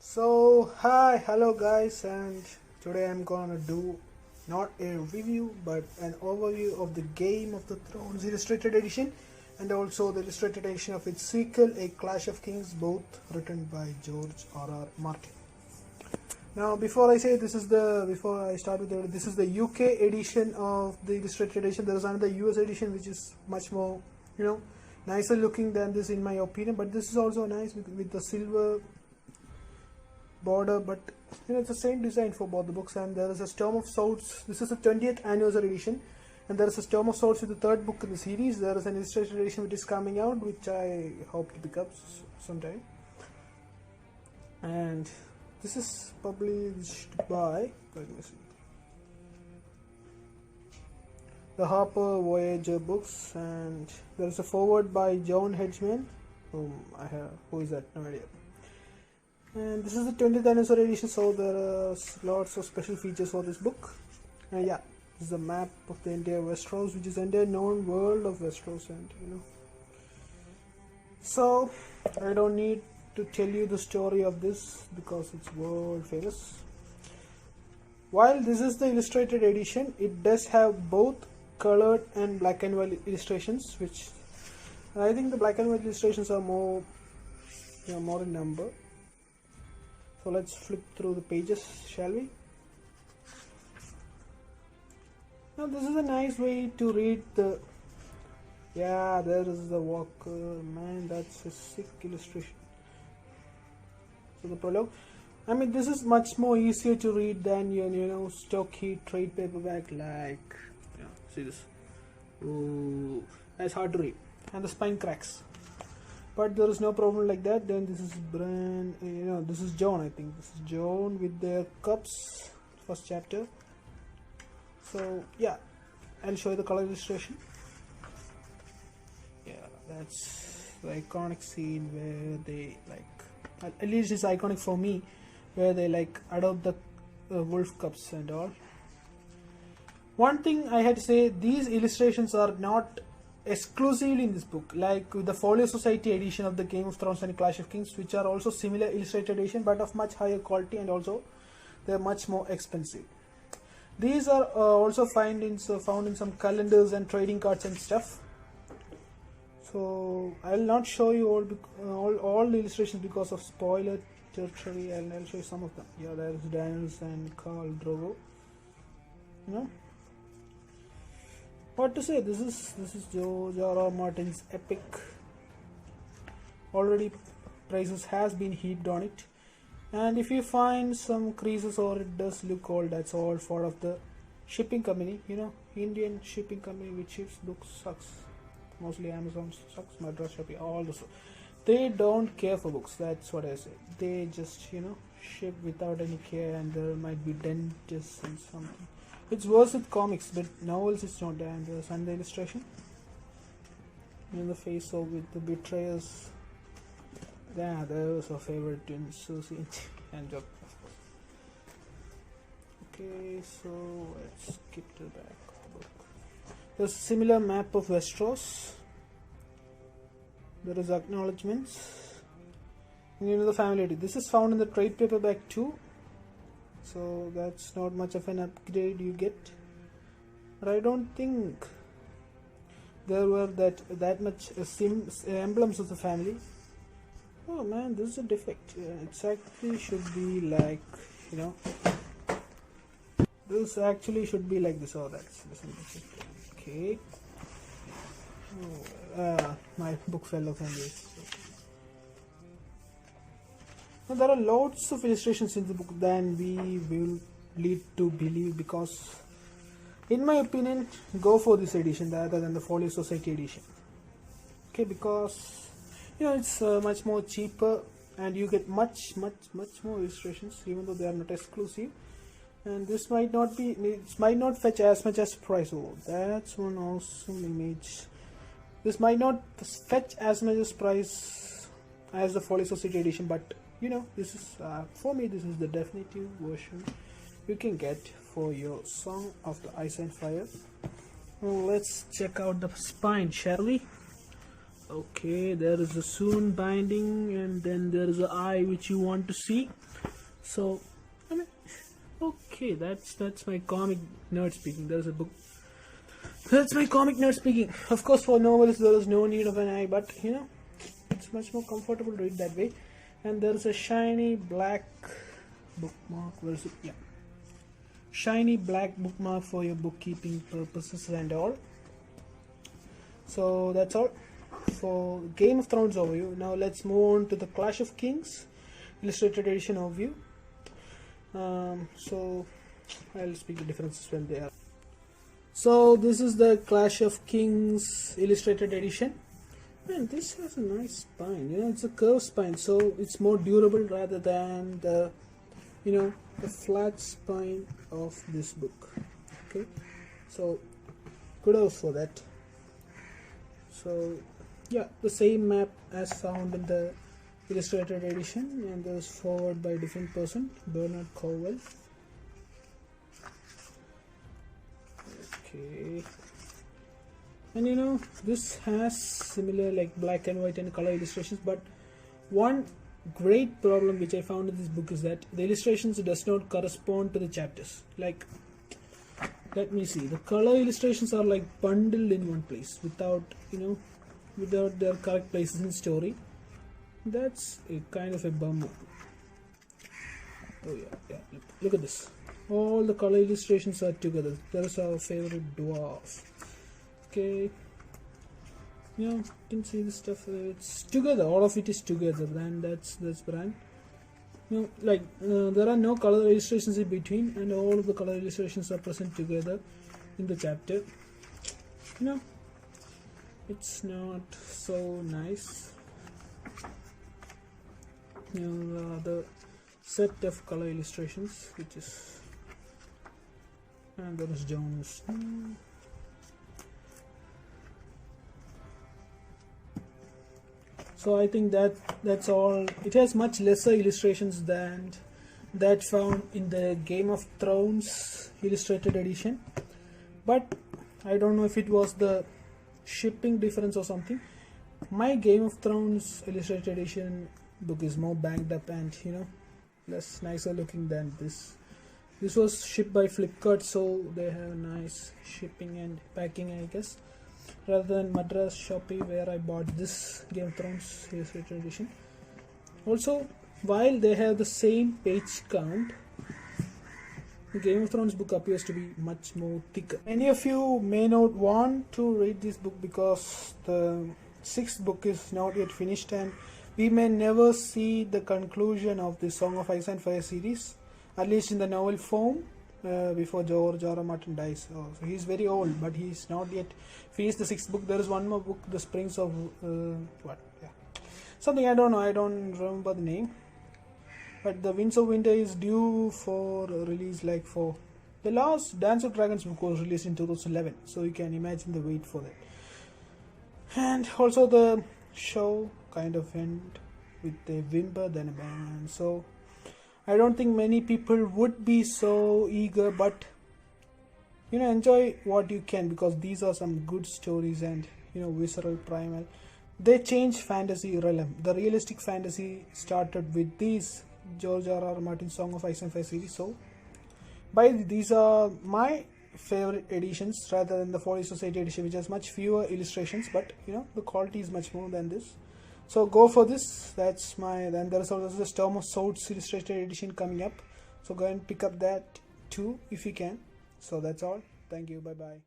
Hello guys, and today I'm gonna do not a review but an overview of the Game of the Thrones Illustrated Edition and also the illustrated edition of its sequel, A Clash of Kings, both written by George R.R. Martin. Now, before I start with this is the UK edition of the illustrated edition. There is another US edition which is much more, nicer looking than this in my opinion. But this is also nice with the silver border, but it's the same design for both the books. And there is a Storm of Swords. This is the 20th anniversary edition, and there is a Storm of Swords with the third book in the series. There is an illustrated edition which is coming out, which I hope to pick up sometime. And this is published by, let me see, the Harper Voyager books, and there is a foreword by John Hedgeman, who is that? No idea. And this is the 20th anniversary edition, so there are lots of special features for this book. This is a map of the entire Westeros, which is the entire known world of Westeros, and So I don't need to tell you the story of this because it's world famous. While this is the illustrated edition, it does have both colored and black and white illustrations, which I think the black and white illustrations are more in number. So let's flip through the pages, shall we? Now this is a nice way to read the... Yeah, there is the walker. Man, that's a sick illustration. So the prologue. I mean, this is much more easier to read than your stocky trade paperback like... see this. Ooh, that's hard to read. And the spine cracks. But there is no problem like that. Then this is Bran, this is Jon, I think. This is Jon with their cups, first chapter. So, yeah, I'll show you the color illustration. Yeah, that's the iconic scene where they, at least it's iconic for me, where they, adopt the wolf cups and all. One thing I had to say, these illustrations are not exclusively in this book, like with the Folio Society edition of the Game of Thrones and Clash of Kings, which are also similar illustrated edition but of much higher quality, and also they're much more expensive. These are also found in some calendars and trading cards and stuff. So I'll not show you all the illustrations because of spoiler territory, and I'll show you some of them. Yeah, there's Daenerys and Khal Drogo. What to say? This is George R.R. Martin's epic. Already prices has been heaped on it, and if you find some creases or it does look old, that's all fault of the shipping company. Indian shipping company which ships books sucks. Mostly Amazon sucks, Madras Shopee, all this. They don't care for books. That's what I say. They just ship without any care, and there might be dentists and something. It's worse with comics, but novels it's not there. And there's another illustration in the face of with the betrayers. Yeah, there was our favorite twin, Susie and Job, of course. Okay, so let's skip to the back of the book. There's a similar map of Westeros. There is acknowledgements. And the family tree. This is found in the trade paperback too. So that's not much of an upgrade you get, but I don't think there were that much emblems of the family. Oh man, this is a defect. It actually should be like this actually should be like this. Oh, that's okay. My book fell off anyway. Now, there are lots of illustrations in the book than we will lead to believe, because in my opinion, go for this edition rather than the Folio Society edition. Okay, because it's much more cheaper, and you get much more illustrations, even though they are not exclusive. And this might not fetch as much as price. Oh, that's one awesome image. This might not fetch as much as price as the Folio Society edition, but this is for me, this is the definitive version you can get for your Song of the Ice and Fire. Well, let's check out the spine, shall we? Okay, there is a soon binding, and then there is an eye which you want to see. So, I mean, okay, that's my comic nerd speaking. There's a book. That's my comic nerd speaking. Of course, for novels there is no need of an eye, but it's much more comfortable to read that way. And there is a shiny black bookmark. Where is it? Yeah, shiny black bookmark for your bookkeeping purposes and all. So that's all for Game of Thrones overview. Now let's move on to the Clash of Kings Illustrated Edition overview. So I'll speak the differences when they are. So this is the Clash of Kings Illustrated Edition. Man, this has a nice spine. It's a curved spine, so it's more durable rather than the the flat spine of this book. Okay, so kudos for that. So yeah, the same map as found in the Illustrated Edition, and there's forward by a different person, Bernard Cornwell. Okay, and this has similar like black and white and color illustrations, but one great problem which I found in this book is that the illustrations does not correspond to the chapters. Like, let me see, the color illustrations are like bundled in one place without without their correct places in story. That's a kind of a bummer. Oh yeah, look at this. All the color illustrations are together. There's our favorite dwarf. Okay, you can see this stuff. It's together. All of it is together. And that's brand. There are no color illustrations in between, and all of the color illustrations are present together in the chapter. It's not so nice. The other set of color illustrations, which is, and there is Jon Snow. So I think that's all. It has much lesser illustrations than that found in the Game of Thrones Illustrated Edition, but I don't know if it was the shipping difference or something. My Game of Thrones Illustrated Edition book is more banged up and less nicer looking than this. This was shipped by Flipkart, so they have nice shipping and packing, I guess, rather than Madras Shopee where I bought this Game of Thrones Illustrated Edition. Also, while they have the same page count, the Game of Thrones book appears to be much more thicker. Many of you may not want to read this book because the 6th book is not yet finished, and we may never see the conclusion of the Song of Ice and Fire series, at least in the novel form, before George R. R. Martin dies. So he's very old, but he's not yet finished the 6th book. There is one more book, The Springs of something, I don't know, I don't remember the name. But the Winds of Winter is due for release, like for the last Dance of Dragons book was released in 2011, so you can imagine the wait for that. And also the show kind of end with a whimper then a bang. So I don't think many people would be so eager, but enjoy what you can, because these are some good stories and visceral, primal. They change fantasy realm. The realistic fantasy started with these George R. R. Martin Song of Ice and Fire series. So these are my favorite editions rather than the Foley Society edition, which has much fewer illustrations, but the quality is much more than this. So go for this. That's my. Then there is also the Storm of Swords Illustrated edition coming up, so go and pick up that too if you can. So that's all. Thank you. Bye bye.